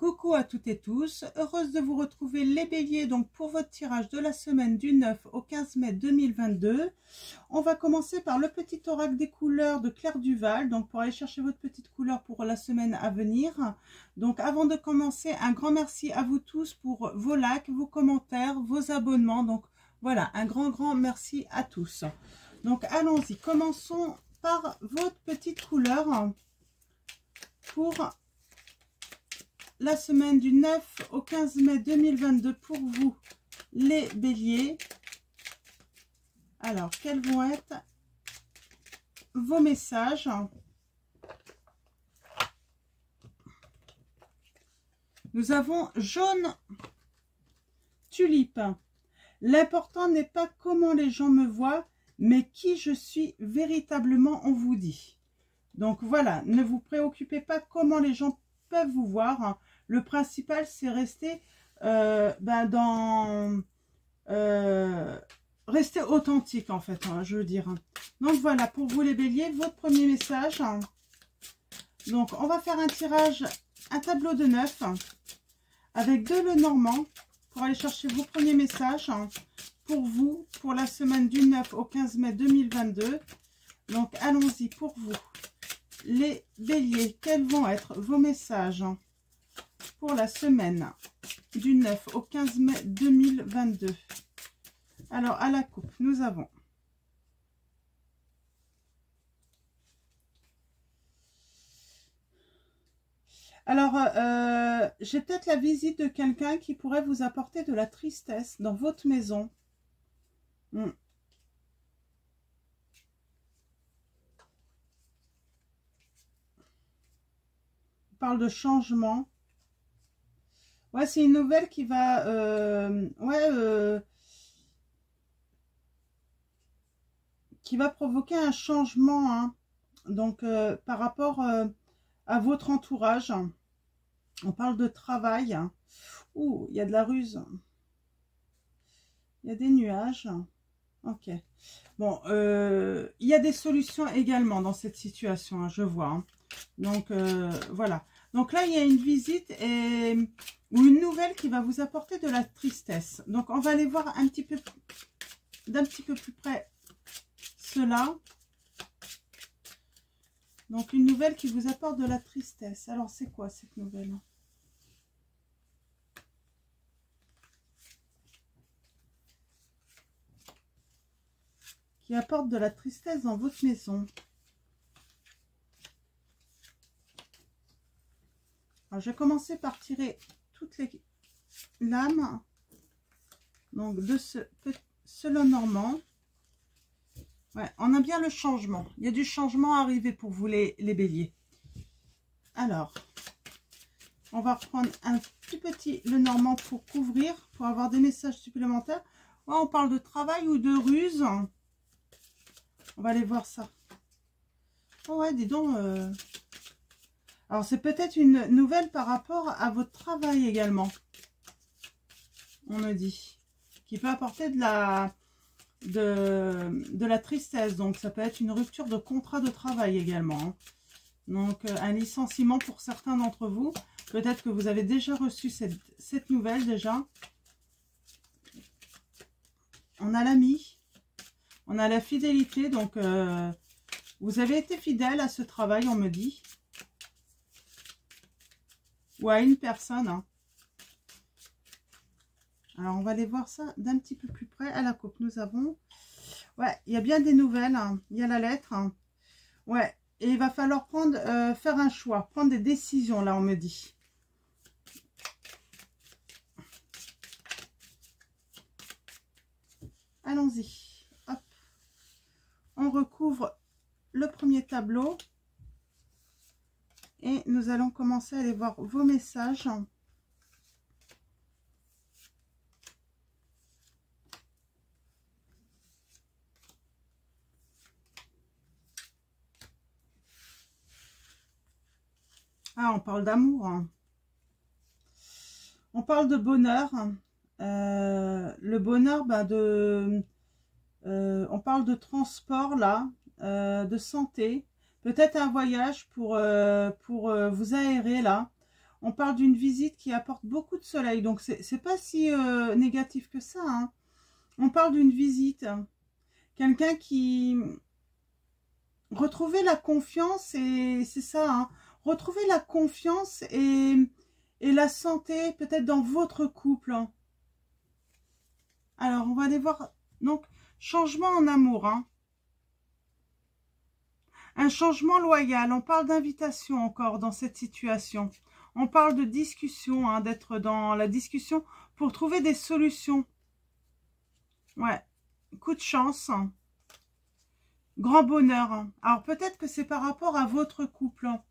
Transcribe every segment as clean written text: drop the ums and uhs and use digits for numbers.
Coucou à toutes et tous, heureuse de vous retrouver les béliers donc pour votre tirage de la semaine du 9 au 15 mai 2022. On va commencer par le petit oracle des couleurs de Claire Duval, donc pour aller chercher votre petite couleur pour la semaine à venir. Donc avant de commencer, un grand merci à vous tous pour vos likes, vos commentaires, vos abonnements. Donc voilà, un grand merci à tous. Donc allons-y, commençons par votre petite couleur pour la semaine du 9 au 15 mai 2022 pour vous, les béliers. Alors, quels vont être vos messages? Nous avons jaune tulipe. L'important n'est pas comment les gens me voient, mais qui je suis véritablement, on vous dit. Donc voilà, ne vous préoccupez pas comment les gens peuvent vous voir. Le principal, c'est rester rester authentique, en fait, je veux dire. Donc voilà, pour vous les béliers, votre premier message. Donc on va faire un tirage, un tableau de 9 avec 2 Lenormand pour aller chercher vos premiers messages pour vous, pour la semaine du 9 au 15 mai 2022. Donc allons-y pour vous, les béliers. Quels vont être vos messages pour la semaine du 9 au 15 mai 2022? Alors, à la coupe, nous avons j'ai peut-être la visite de quelqu'un qui pourrait vous apporter de la tristesse dans votre maison. On parle de changement. Ouais, c'est une nouvelle qui va... qui va provoquer un changement. Hein. Donc, par rapport à votre entourage. On parle de travail. Ouh, il y a de la ruse. Il y a des nuages. Ok. Bon, il y a des solutions également dans cette situation, hein, je vois. Hein. Donc, voilà. Donc là, il y a une visite ou une nouvelle qui va vous apporter de la tristesse. Donc, on va aller voir un petit peu d'un petit peu plus près cela. Donc, une nouvelle qui vous apporte de la tristesse. Alors, c'est quoi cette nouvelle ? Qui apporte de la tristesse dans votre maison. Alors, je vais commencer par tirer toutes les lames. Donc, de ce Lenormand. Ouais, on a bien le changement. Il y a du changement à arriver pour vous, les béliers. Alors, on va reprendre un tout petit Lenormand pour couvrir, pour avoir des messages supplémentaires. Ouais, on parle de travail ou de ruse. On va aller voir ça. Oh ouais, dis donc. Alors, c'est peut-être une nouvelle par rapport à votre travail également. On me dit. Qui peut apporter de la tristesse. Donc, ça peut être une rupture de contrat de travail également. Hein. Donc, un licenciement pour certains d'entre vous. Peut-être que vous avez déjà reçu cette nouvelle déjà. On a l'ami. On a la fidélité. Donc, vous avez été fidèle à ce travail, on me dit. Ou à une personne. Hein. Alors, on va aller voir ça d'un petit peu plus près. À la coupe, nous avons... Ouais, il y a bien des nouvelles. Hein. Il y a la lettre. Hein. Ouais, et il va falloir faire un choix. Prendre des décisions, là, on me dit. Allons-y. Hop. On recouvre le premier tableau. Et nous allons commencer à aller voir vos messages. Ah, on parle d'amour. Hein. On parle de bonheur. Le bonheur, on parle de transport, là, de santé. Peut-être un voyage pour vous aérer, là. On parle d'une visite qui apporte beaucoup de soleil. Donc, c'est pas si négatif que ça. Hein. On parle d'une visite. Quelqu'un qui... Retrouver la confiance, et c'est ça. Hein. Retrouver la confiance et la santé peut-être dans votre couple. Hein. Alors, on va aller voir. Donc, changement en amour. Hein. Un changement loyal. On parle d'invitation encore dans cette situation. On parle de discussion, hein, d'être dans la discussion pour trouver des solutions. Ouais. Coup de chance. Grand bonheur. Hein. Alors, peut-être que c'est par rapport à votre couple. Hein.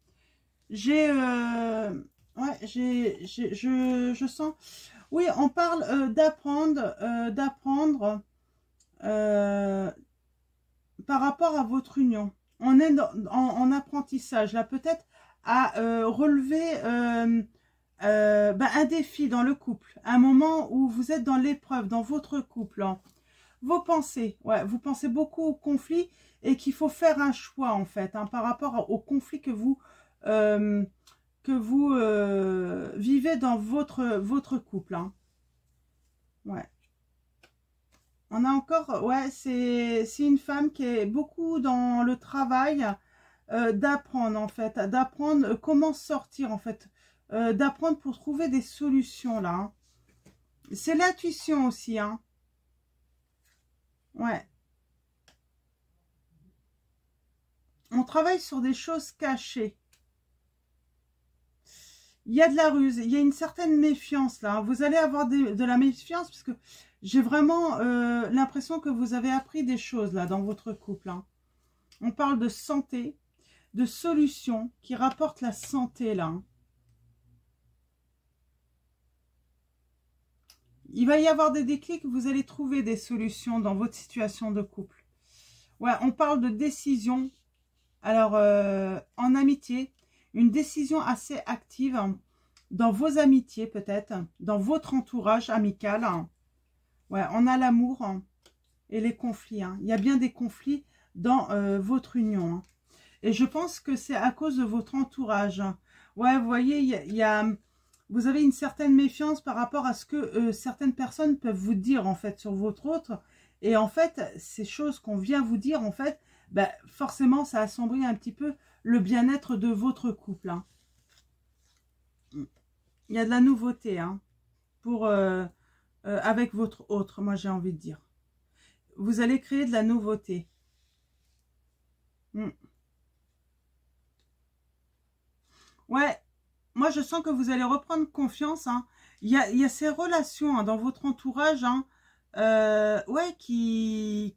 Ouais, je sens... Oui, on parle d'apprendre par rapport à votre union. On est en apprentissage, là, peut-être à relever un défi dans le couple, un moment où vous êtes dans l'épreuve, dans votre couple. Hein. Vos pensées, ouais, vous pensez beaucoup au conflit et qu'il faut faire un choix, en fait, hein, par rapport au conflit que vous vivez dans votre couple. Hein. Ouais. On a encore, ouais, c'est une femme qui est beaucoup dans le travail d'apprendre, en fait, d'apprendre comment sortir, en fait, d'apprendre pour trouver des solutions, là. Hein. C'est l'intuition aussi, hein. Ouais. On travaille sur des choses cachées. Il y a de la ruse, il y a une certaine méfiance, là. Vous allez avoir de la méfiance, parce que j'ai vraiment l'impression que vous avez appris des choses, là, dans votre couple. Hein. On parle de santé, de solutions qui rapportent la santé, là. Hein. Il va y avoir des déclics, vous allez trouver des solutions dans votre situation de couple. Ouais, on parle de décision. Alors, en amitié, une décision assez active hein, dans vos amitiés peut-être, dans votre entourage amical. Hein. Ouais, on a l'amour hein, et les conflits. Hein. Il y a bien des conflits dans votre union. Hein. Et je pense que c'est à cause de votre entourage. Hein. Ouais, vous voyez, vous avez une certaine méfiance par rapport à ce que certaines personnes peuvent vous dire en fait sur votre autre. Et en fait, ces choses qu'on vient vous dire, en fait, ben, forcément, ça assombrit un petit peu le bien-être de votre couple. Hein. Il y a de la nouveauté hein, avec votre autre, moi j'ai envie de dire. Vous allez créer de la nouveauté. Ouais, moi je sens que vous allez reprendre confiance. Hein. Il y a ces relations hein, dans votre entourage hein, ouais, qui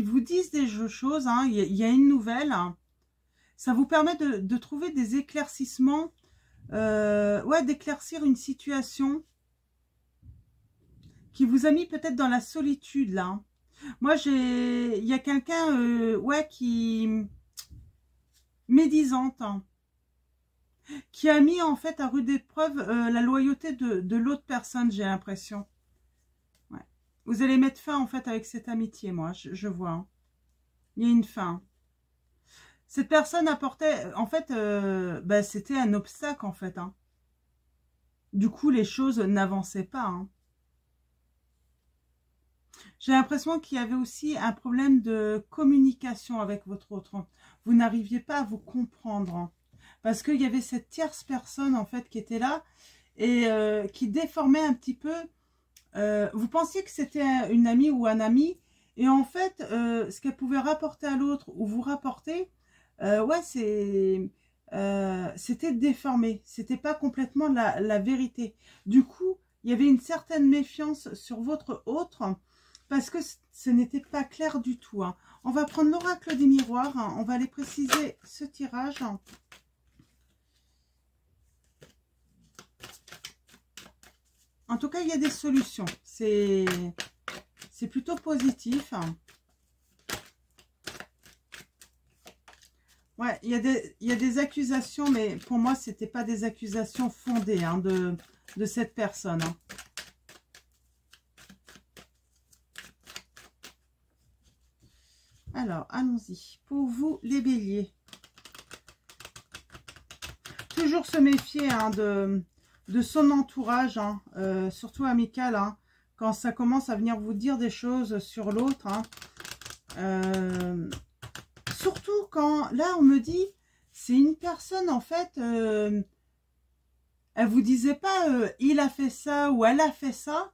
vous disent des choses. Hein. Il y a une nouvelle. Hein. Ça vous permet de trouver des éclaircissements. Ouais, d'éclaircir une situation qui vous a mis peut-être dans la solitude, là. Hein. Moi, il y a quelqu'un, ouais, qui... médisante, hein, qui a mis, en fait, à rude épreuve la loyauté de l'autre personne, j'ai l'impression. Ouais. Vous allez mettre fin, en fait, avec cette amitié, moi, je vois. Hein. Il y a une fin. Cette personne apportait, en fait, bah, c'était un obstacle, en fait. Hein. Du coup, les choses n'avançaient pas. Hein. J'ai l'impression qu'il y avait aussi un problème de communication avec votre autre. Vous n'arriviez pas à vous comprendre. Hein. Parce qu'il y avait cette tierce personne, en fait, qui était là et qui déformait un petit peu. Vous pensiez que c'était une amie ou un ami. Et en fait, ce qu'elle pouvait rapporter à l'autre ou vous rapporter, ouais, c'était déformé. C'était pas complètement la vérité. Du coup, il y avait une certaine méfiance sur votre autre parce que ce n'était pas clair du tout. Hein. On va prendre l'oracle des miroirs. Hein. On va aller préciser ce tirage. En tout cas, il y a des solutions. C'est plutôt positif. Ouais, il y a des accusations, mais pour moi, ce n'était pas des accusations fondées hein, de cette personne. Hein. Alors, allons-y. Pour vous, les béliers. toujours se méfier hein, de son entourage, hein, surtout amical, hein, quand ça commence à venir vous dire des choses sur l'autre. Hein. Surtout quand, là, on me dit, c'est une personne, en fait, elle vous disait pas, il a fait ça ou elle a fait ça.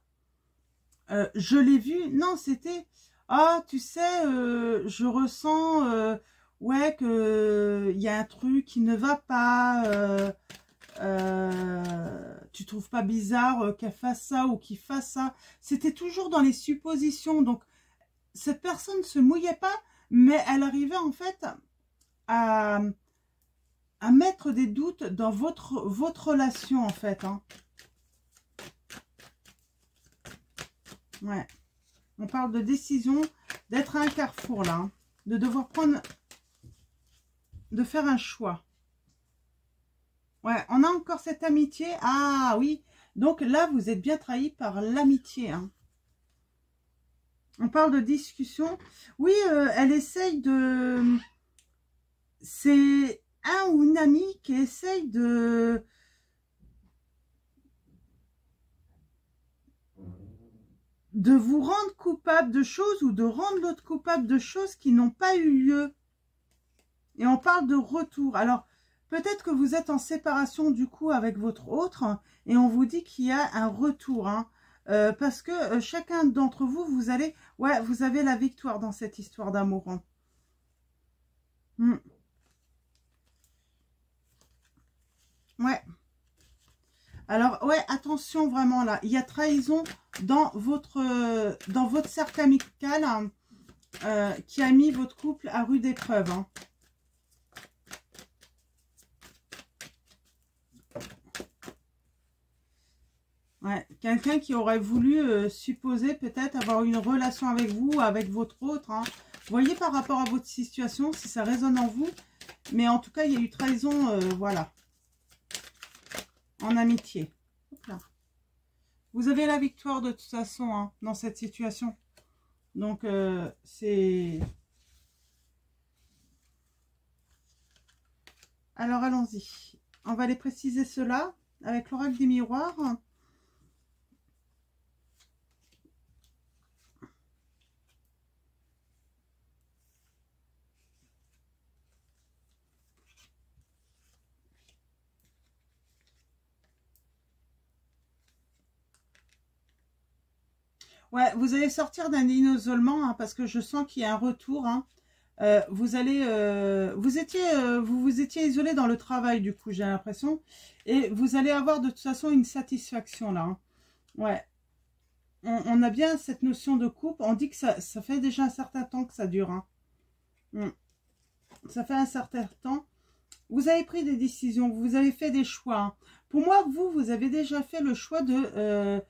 Je l'ai vu. Non, c'était, ah, tu sais, je ressens, ouais, que il y a un truc qui ne va pas. Tu trouves pas bizarre qu'elle fasse ça ou qu'il fasse ça. C'était toujours dans les suppositions. Donc, cette personne ne se mouillait pas, mais elle arrivait en fait à mettre des doutes dans votre relation en fait. Hein. Ouais. On parle de décision, d'être à un carrefour là. Hein, de devoir prendre, de faire un choix. Ouais, on a encore cette amitié. Ah oui, donc là, vous êtes bien trahi par l'amitié. Hein. On parle de discussion. Oui, elle essaye de... C'est un ou une amie qui essaye de vous rendre coupable de choses ou de rendre l'autre coupable de choses qui n'ont pas eu lieu. Et on parle de retour. Alors, peut-être que vous êtes en séparation du coup avec votre autre et on vous dit qu'il y a un retour. Hein, parce que chacun d'entre vous, vous allez... Ouais, vous avez la victoire dans cette histoire d'amour. Hein. Ouais. Alors, ouais, attention vraiment là. Il y a trahison dans votre cercle amical hein, qui a mis votre couple à rude épreuve. Hein. Ouais, quelqu'un qui aurait voulu supposer peut-être avoir une relation avec vous, avec votre autre. Hein. Voyez par rapport à votre situation, si ça résonne en vous. Mais en tout cas, il y a eu trahison, voilà. En amitié. Hop là. Vous avez la victoire de toute façon hein, dans cette situation. Donc, c'est... Alors, allons-y. On va aller préciser cela avec l'oracle des miroirs. Ouais, vous allez sortir d'un isolement hein, parce que je sens qu'il y a un retour. Hein. Vous allez, vous vous étiez isolé dans le travail du coup, j'ai l'impression, et vous allez avoir de toute façon une satisfaction là. Hein. Ouais, on a bien cette notion de couple. On dit que ça fait déjà un certain temps que ça dure. Hein. Ça fait un certain temps. Vous avez pris des décisions, vous avez fait des choix. Hein. Pour moi, vous avez déjà fait le choix de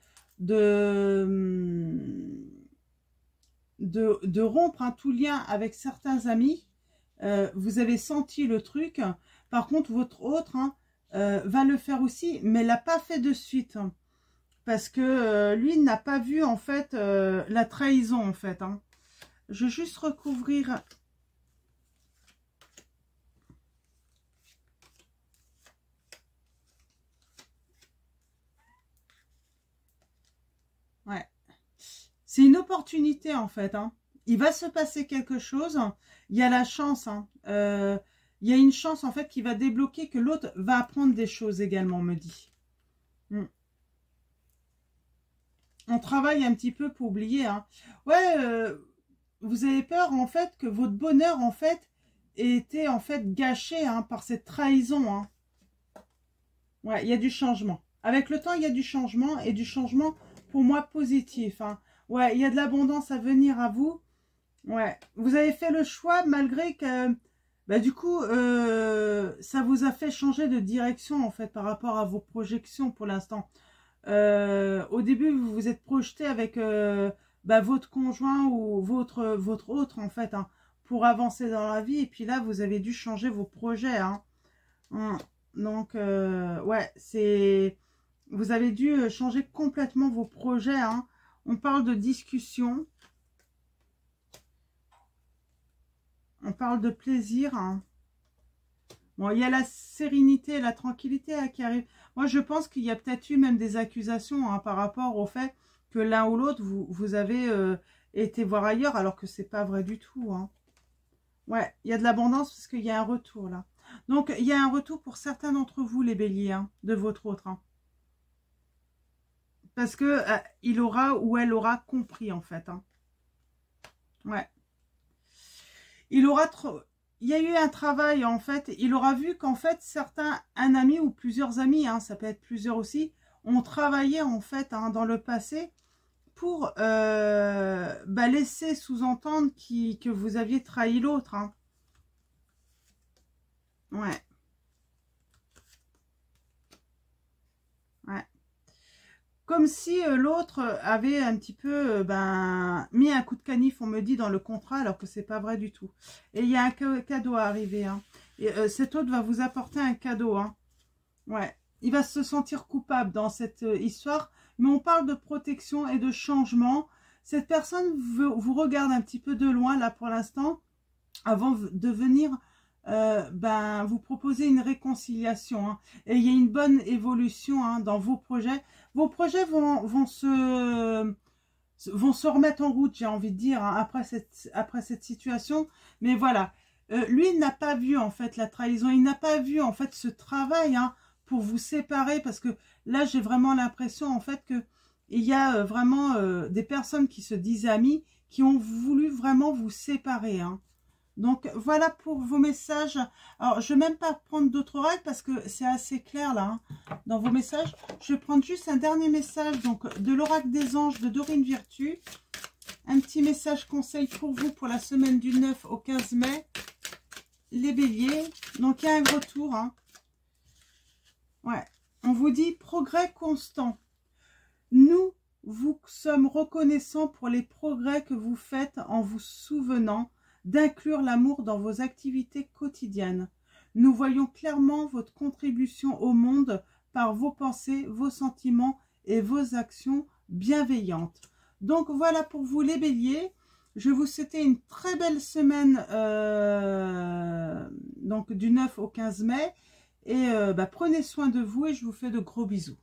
rompre un tout lien avec certains amis. Vous avez senti le truc. Par contre, votre autre hein, va le faire aussi, mais l'a pas fait de suite. Hein, parce que lui n'a pas vu en fait la trahison en fait. Hein. Je vais juste recouvrir... Ouais. C'est une opportunité en fait. Hein. Il va se passer quelque chose. Il y a la chance. Hein. Il y a une chance en fait qui va débloquer que l'autre va apprendre des choses également, me dit. On travaille un petit peu pour oublier. Hein. Ouais, vous avez peur en fait que votre bonheur en fait ait été en fait gâché hein, par cette trahison. Hein. Ouais, il y a du changement. Avec le temps, il y a du changement et du changement pour moi positif. Hein. Ouais, il y a de l'abondance à venir à vous. Ouais, vous avez fait le choix malgré que, bah, du coup, ça vous a fait changer de direction en fait par rapport à vos projections pour l'instant. Au début, vous vous êtes projeté avec bah, votre conjoint ou votre autre en fait hein, pour avancer dans la vie. Et puis là, vous avez dû changer vos projets. Hein. Donc, ouais, c'est... Vous avez dû changer complètement vos projets. Hein. On parle de discussion. On parle de plaisir. Hein. Bon, il y a la sérénité et la tranquillité hein, qui arrivent. Moi, je pense qu'il y a peut-être eu même des accusations hein, par rapport au fait que l'un ou l'autre, vous avez été voir ailleurs, alors que c'est pas vrai du tout. Hein. Ouais, il y a de l'abondance parce qu'il y a un retour là. Donc, il y a un retour pour certains d'entre vous, les béliers, hein, de votre autre. Hein. Parce que il aura ou elle aura compris, en fait. Hein. Ouais. Il aura trop... Il y a eu un travail, en fait. Il aura vu qu'en fait, certains, un ami ou plusieurs amis, hein, ça peut être plusieurs aussi, ont travaillé, en fait, hein, dans le passé pour laisser sous-entendre que vous aviez trahi l'autre. Hein. Ouais. Ouais. Comme si l'autre avait un petit peu mis un coup de canif, on me dit, dans le contrat, alors que c'est pas vrai du tout. Et il y a un cadeau à arriver. Hein. Et cet autre va vous apporter un cadeau. Hein. Ouais. Il va se sentir coupable dans cette histoire, mais on parle de protection et de changement. Cette personne vous regarde un petit peu de loin, là, pour l'instant, avant de venir vous proposer une réconciliation. Hein. Et il y a une bonne évolution hein, dans vos projets. Vos projets vont se remettre en route, j'ai envie de dire, hein, après cette situation. Mais voilà, lui, il n'a pas vu, en fait, la trahison. Il n'a pas vu, en fait, ce travail hein, pour vous séparer. Parce que là, j'ai vraiment l'impression, en fait, que il y a vraiment des personnes qui se disent amies, qui ont voulu vraiment vous séparer. Hein. Donc, voilà pour vos messages. Alors, je ne vais même pas prendre d'autres orages parce que c'est assez clair là, hein, dans vos messages. Je vais prendre juste un dernier message donc de l'oracle des anges de Dorine Virtue. Un petit message conseil pour vous pour la semaine du 9 au 15 mai. Les béliers. Donc, il y a un retour. Hein. Ouais. On vous dit progrès constant. Nous vous sommes reconnaissants pour les progrès que vous faites en vous souvenant d'inclure l'amour dans vos activités quotidiennes. Nous voyons clairement votre contribution au monde par vos pensées, vos sentiments et vos actions bienveillantes. Donc voilà pour vous les béliers. Je vous souhaite une très belle semaine donc du 9 au 15 mai. Et prenez soin de vous et je vous fais de gros bisous.